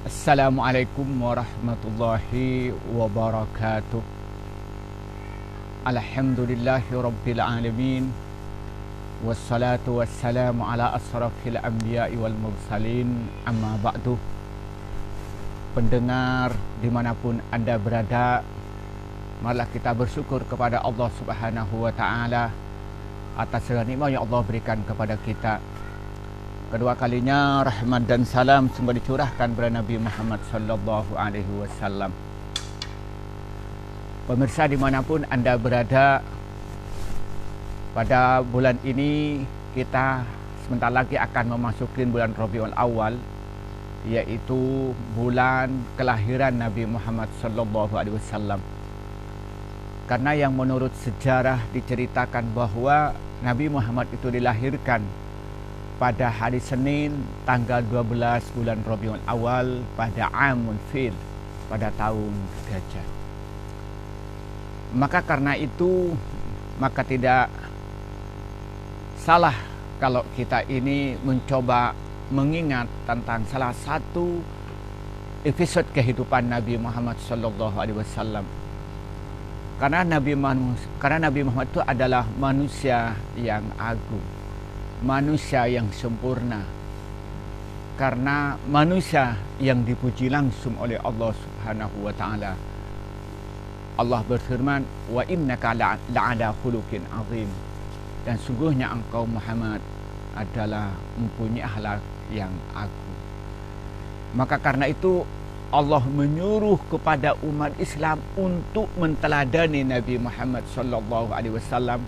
Assalamualaikum warahmatullahi wabarakatuh. Alhamdulillahi rabbil alamin. Wassalatu wassalamu ala asrafil anbiya'i wal mursalin. Amma ba'du. Pendengar dimanapun Anda berada, marilah kita bersyukur kepada Allah Subhanahu wa ta'ala atas segala nikmat yang Allah berikan kepada kita. Kedua kalinya rahmat dan salam sungguh dicurahkan kepada Nabi Muhammad sallallahu alaihi wasallam. Pemirsa dimanapun Anda berada, pada bulan ini kita sebentar lagi akan memasuki bulan Rabiul Awal, yaitu bulan kelahiran Nabi Muhammad sallallahu alaihi wasallam. Karena yang menurut sejarah diceritakan bahwa Nabi Muhammad itu dilahirkan pada hari Senin tanggal 12 bulan Rabiul Awal pada Amul Fil, pada tahun gajah. Maka karena itu, maka tidak salah kalau kita ini mencoba mengingat tentang salah satu episode kehidupan Nabi Muhammad sallallahu alaihi wasallam. Karena Nabi Muhammad itu adalah manusia yang agung, manusia yang sempurna, karena manusia yang dipuji langsung oleh Allah Subhanahu wa ta'ala. Allah berfirman, wa innaka la'ala khuluqin azim, dan sungguhnya engkau Muhammad adalah mempunyai akhlak yang agung. Maka karena itu Allah menyuruh kepada umat Islam untuk menteladani Nabi Muhammad sallallahu alaihi wasallam.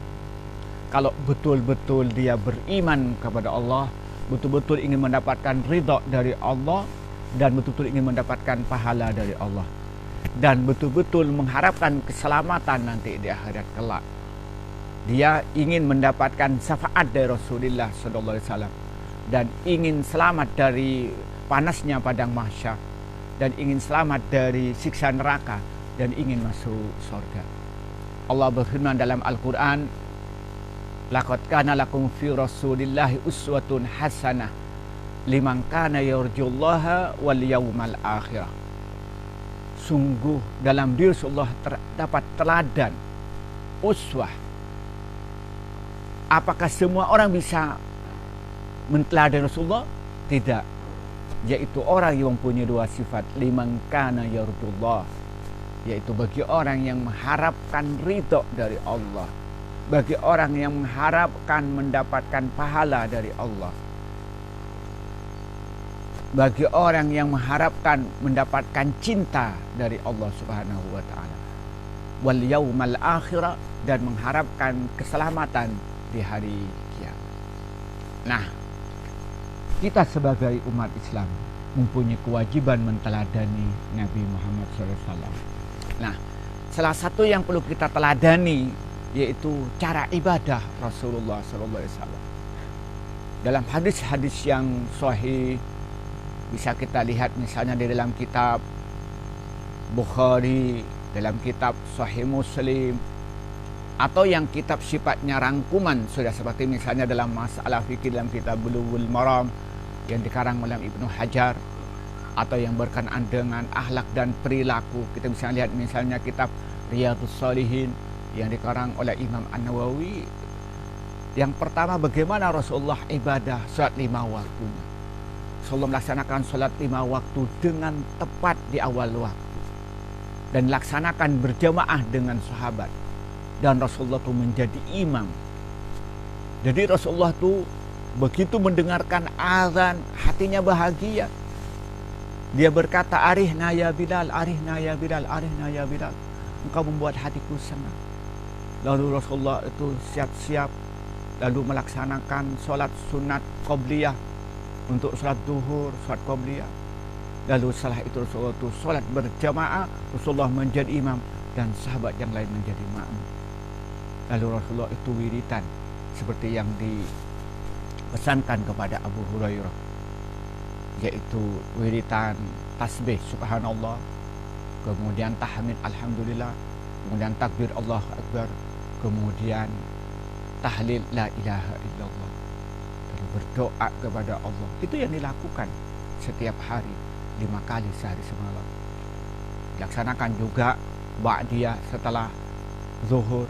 Kalau betul-betul dia beriman kepada Allah, betul-betul ingin mendapatkan ridha dari Allah, dan betul-betul ingin mendapatkan pahala dari Allah, dan betul-betul mengharapkan keselamatan nanti di akhirat kelak. Dia ingin mendapatkan syafaat dari Rasulullah sallallahu alaihi wasallam, dan ingin selamat dari panasnya padang mahsyar, dan ingin selamat dari siksa neraka, dan ingin masuk surga. Allah berfirman dalam Al-Quran, laqad kana lakum fi rasulillahi uswatun hasanah liman kana yarjullaha wal yawmal akhirah. Sungguh dalam diri Rasulullah terdapat teladan, uswah. Apakah semua orang bisa menteladani Rasulullah? Tidak. Yaitu orang yang mempunyai dua sifat, liman kana yarjullah, yaitu bagi orang yang mengharapkan ridha dari Allah, bagi orang yang mengharapkan mendapatkan pahala dari Allah, bagi orang yang mengharapkan mendapatkan cinta dari Allah Subhanahu wa ta'ala, wal yaumal akhirah, dan mengharapkan keselamatan di hari kiamat. Nah, kita sebagai umat Islam mempunyai kewajiban menteladani Nabi Muhammad SAW. Nah, salah satu yang perlu kita teladani yaitu cara ibadah Rasulullah SAW. Dalam hadis-hadis yang sahih bisa kita lihat misalnya di dalam kitab Bukhari, dalam kitab Sahih Muslim, atau yang kitab sifatnya rangkuman sudah seperti misalnya dalam masalah fikih dalam kitab Bulughul Maram yang dikarang oleh Ibnu Hajar, atau yang berkenaan dengan akhlak dan perilaku. Kita bisa lihat misalnya kitab Riyadhus Shalihin yang dikarang oleh Imam An-Nawawi. Yang pertama, bagaimana Rasulullah ibadah salat 5 waktunya. Rasulullah melaksanakan salat 5 waktu dengan tepat di awal waktu, dan laksanakan berjamaah dengan sahabat, dan Rasulullah itu menjadi imam. Jadi Rasulullah itu begitu mendengarkan azan, hatinya bahagia. Dia berkata, arihna ya Bilal, arihna ya Bilal, arihna ya Bilal, engkau membuat hatiku senang. Lalu Rasulullah itu siap-siap, lalu melaksanakan sholat sunat qobliyah untuk sholat duhur, sholat qobliyah. Lalu setelah itu Rasulullah itu sholat berjamaah, Rasulullah menjadi imam dan sahabat yang lain menjadi ma'mum. Lalu Rasulullah itu wiridan seperti yang dipesankan kepada Abu Hurairah, yaitu wiridan tasbih subhanallah, kemudian tahmid alhamdulillah, kemudian takbir Allahu akbar, kemudian tahlil la ilaha illallah, lalu berdoa kepada Allah. Itu yang dilakukan setiap hari. 5 kali sehari semalam. Dilaksanakan juga ba'diyah setelah zuhur,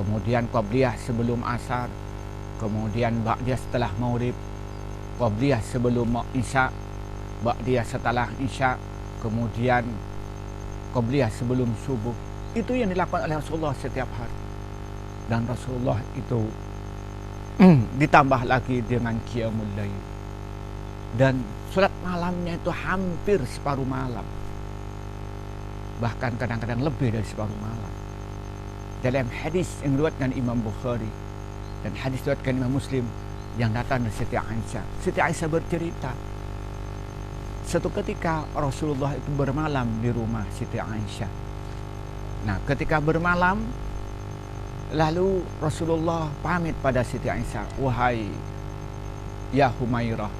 kemudian qabliyah sebelum asar, kemudian ba'diyah setelah maghrib, qabliyah sebelum isya, ba'diyah setelah isya, kemudian qabliyah sebelum subuh. Itu yang dilakukan oleh Rasulullah setiap hari. Dan Rasulullah itu ditambah lagi dengan qiyamul lail. Dan salat malamnya itu hampir separuh malam. Bahkan kadang-kadang lebih dari separuh malam. Dalam hadis yang diriwayatkan Imam Bukhari dan hadis diriwayatkan Imam Muslim yang datang dari Siti Aisyah. Siti Aisyah bercerita, satu ketika Rasulullah itu bermalam di rumah Siti Aisyah. Nah, ketika bermalam, lalu Rasulullah pamit pada Siti Aisyah, "Wahai ya Humairah,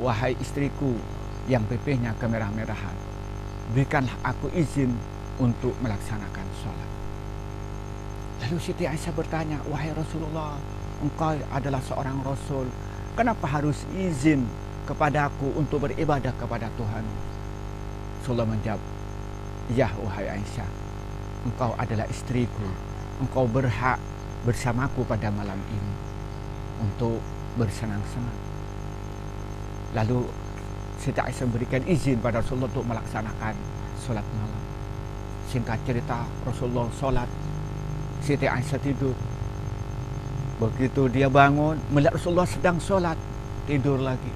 wahai istriku yang pipihnya kemerah-merahan, berikanlah aku izin untuk melaksanakan sholat." Lalu Siti Aisyah bertanya, "Wahai Rasulullah, engkau adalah seorang Rasul, kenapa harus izin kepadaku untuk beribadah kepada Tuhan?" Rasulullah menjawab, "Ya wahai Aisyah, engkau adalah istriku, engkau berhak bersamaku pada malam ini untuk bersenang-senang." Lalu Siti Aisyah memberikan izin pada Rasulullah untuk melaksanakan sholat malam. Singkat cerita, Rasulullah sholat, Siti Aisyah tidur. Begitu dia bangun, melihat Rasulullah sedang sholat, tidur lagi.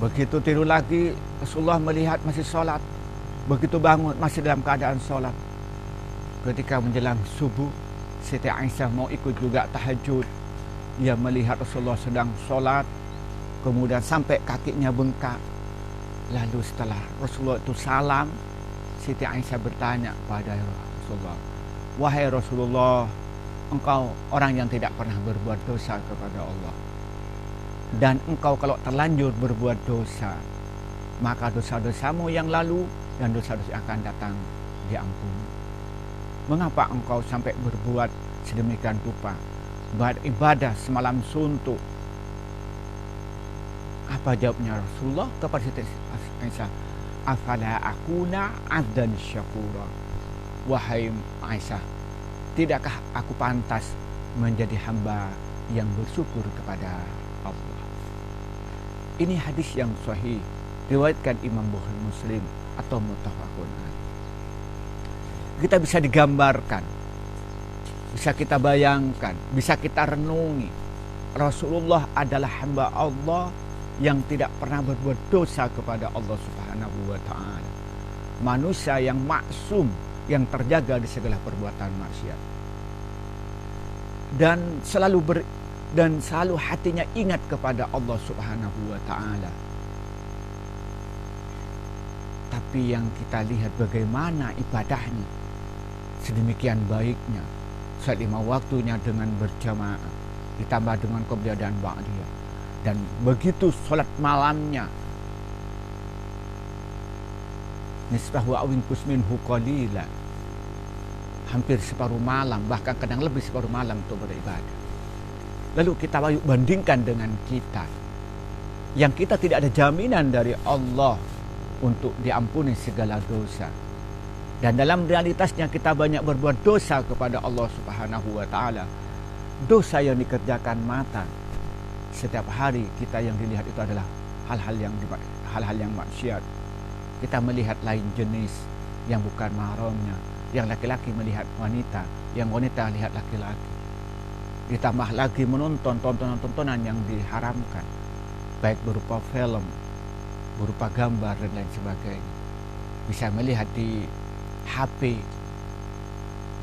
Begitu tidur lagi, Rasulullah melihat masih sholat. Begitu bangun, masih dalam keadaan sholat. Ketika menjelang subuh, Siti Aisyah mau ikut juga tahajud. Ia melihat Rasulullah sedang sholat, kemudian sampai kakinya bengkak. Lalu setelah Rasulullah itu salam, Siti Aisyah bertanya pada Rasulullah, "Wahai Rasulullah, engkau orang yang tidak pernah berbuat dosa kepada Allah. Dan engkau kalau terlanjur berbuat dosa, maka dosa-dosamu yang lalu dan dosa-dosa yang akan datang diampuni. Mengapa engkau sampai berbuat sedemikian rupa, beribadah semalam suntuk?" Apa jawabnya Rasulullah kepada Siti Aisyah? "Afala akuna abdan syakura." Wahai Aisyah, tidakkah aku pantas menjadi hamba yang bersyukur kepada Allah? Ini hadis yang sahih, riwayatkan Imam Bukhari Muslim atau muttafaqun alaih. Kita bisa digambarkan, bisa kita bayangkan, bisa kita renungi. Rasulullah adalah hamba Allah yang tidak pernah berbuat dosa kepada Allah Subhanahu wa taala. Manusia yang maksum, yang terjaga di segala perbuatan maksiat. Dan selalu hatinya ingat kepada Allah Subhanahu wa taala. Tapi yang kita lihat bagaimana ibadahnya, sedemikian baiknya, salat 5 waktunya dengan berjamaah, ditambah dengan qobliyah dan ba'diyah. Dan begitu sholat malamnya, nisfahu awin kusminhu qalila, hampir separuh malam, bahkan kadang lebih separuh malam untuk beribadah. Lalu kita bandingkan dengan kita, yang kita tidak ada jaminan dari Allah untuk diampuni segala dosa. Dan dalam realitasnya kita banyak berbuat dosa kepada Allah Subhanahu wa taala. Dosa yang dikerjakan mata. Setiap hari kita yang dilihat itu adalah hal-hal yang maksiat. Kita melihat lain jenis yang bukan mahramnya, yang laki-laki melihat wanita, yang wanita lihat laki-laki. Ditambah lagi menonton tontonan-tontonan yang diharamkan, baik berupa film, berupa gambar dan lain sebagainya. Bisa melihat di HP,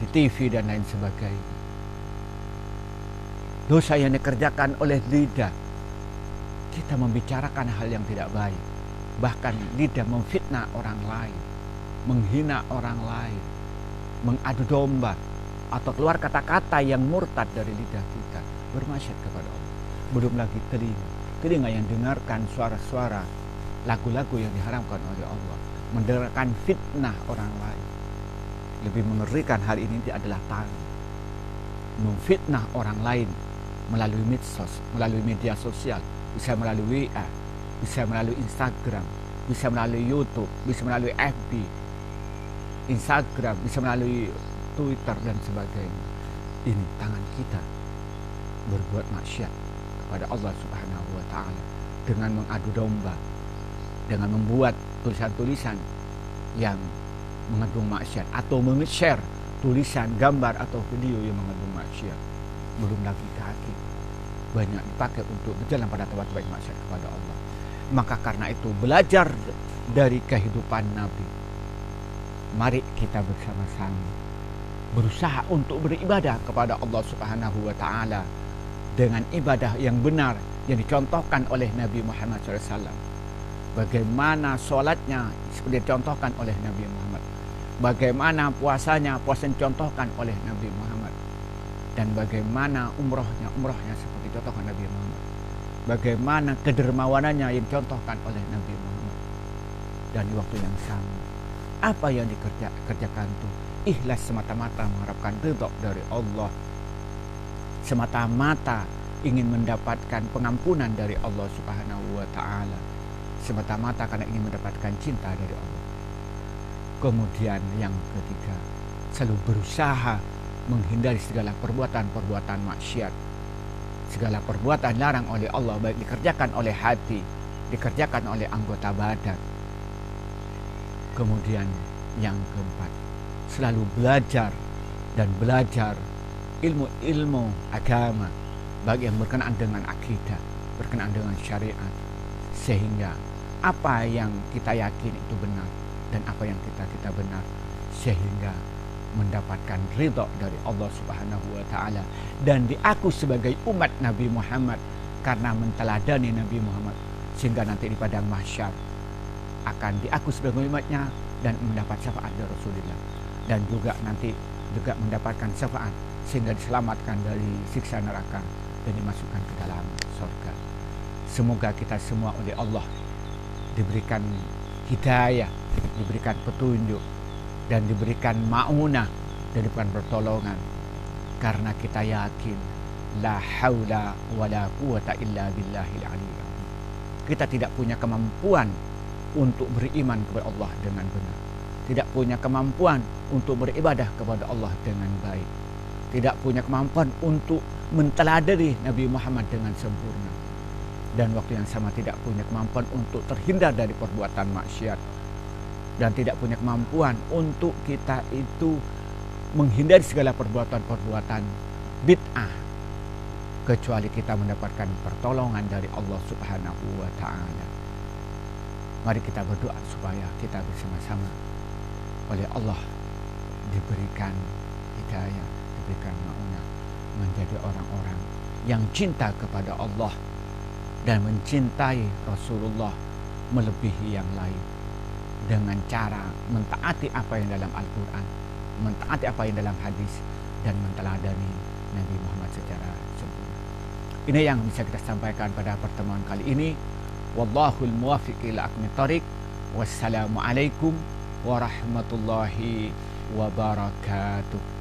di TV dan lain sebagainya. Dosa yang dikerjakan oleh lidah, kita membicarakan hal yang tidak baik. Bahkan lidah memfitnah orang lain, menghina orang lain, mengadu domba, atau keluar kata-kata yang murtad dari lidah kita, bermaksiat kepada Allah. Belum lagi telinga yang dengarkan suara-suara lagu-lagu yang diharamkan oleh Allah, mendengarkan fitnah orang lain. Lebih mengerikan hal ini adalah tangan, memfitnah orang lain melalui medsos, melalui media sosial, bisa melalui WA, bisa melalui Instagram, bisa melalui YouTube, bisa melalui FB, Instagram, bisa melalui Twitter dan sebagainya. Ini tangan kita berbuat maksiat kepada Allah Subhanahu wa taala dengan mengadu domba, dengan membuat tulisan-tulisan yang mengandung maksiat atau meng-share tulisan, gambar atau video yang mengandung maksiat. Belum lagi kaki banyak dipakai untuk berjalan pada tempat-tempat maksiat kepada Allah. Maka karena itu belajar dari kehidupan Nabi. Mari kita bersama-sama berusaha untuk beribadah kepada Allah Subhanahu wa taala dengan ibadah yang benar yang dicontohkan oleh Nabi Muhammad SAW. Bagaimana sholatnya seperti dicontohkan oleh Nabi Muhammad. Bagaimana puasanya, puasa dicontohkan oleh Nabi Muhammad. Dan bagaimana umrohnya seperti dicontohkan Nabi Muhammad. Bagaimana kedermawanannya yang dicontohkan oleh Nabi Muhammad. Dan di waktu yang sama, apa yang dikerjakan itu ikhlas semata-mata mengharapkan ridha dari Allah, semata-mata ingin mendapatkan pengampunan dari Allah Subhanahu wa taala, semata-mata karena ingin mendapatkan cinta dari Allah. Kemudian yang ketiga, selalu berusaha menghindari segala perbuatan-perbuatan maksiat, segala perbuatan larang oleh Allah, baik dikerjakan oleh hati, dikerjakan oleh anggota badan. Kemudian yang keempat, selalu belajar dan belajar ilmu-ilmu agama, baik yang berkenaan dengan akidah, berkenaan dengan syariat, sehingga apa yang kita yakini itu benar dan apa yang kita benar, sehingga mendapatkan ridha dari Allah Subhanahu wa taala dan diaku sebagai umat Nabi Muhammad karena menteladani Nabi Muhammad, sehingga nanti di padang mahsyar akan diaku sebagai umatnya dan mendapat syafaat dari Rasulullah, dan juga nanti juga mendapatkan syafaat sehingga diselamatkan dari siksa neraka dan dimasukkan ke dalam surga. Semoga kita semua oleh Allah diberikan hidayah, diberikan petunjuk, dan diberikan ma'unah, dan diberikan pertolongan, karena kita yakin la haula wala quwata illa billahil aliyyil azim. Kita tidak punya kemampuan untuk beriman kepada Allah dengan benar, tidak punya kemampuan untuk beribadah kepada Allah dengan baik, tidak punya kemampuan untuk menteladani Nabi Muhammad dengan sempurna, dan waktu yang sama tidak punya kemampuan untuk terhindar dari perbuatan maksiat, dan tidak punya kemampuan untuk kita itu menghindari segala perbuatan-perbuatan bid'ah, kecuali kita mendapatkan pertolongan dari Allah Subhanahu wa taala. Mari kita berdoa supaya kita bersama-sama oleh Allah diberikan hidayah, diberikan ma'unah, menjadi orang-orang yang cinta kepada Allah dan mencintai Rasulullah melebihi yang lain, dengan cara mentaati apa yang dalam Al-Quran, mentaati apa yang dalam hadis, dan menteladani Nabi Muhammad secara sempurna. Ini yang bisa kita sampaikan pada pertemuan kali ini. Wallahul muwaffiq ila aqwamit thoriq. Wassalamualaikum warahmatullahi wabarakatuh.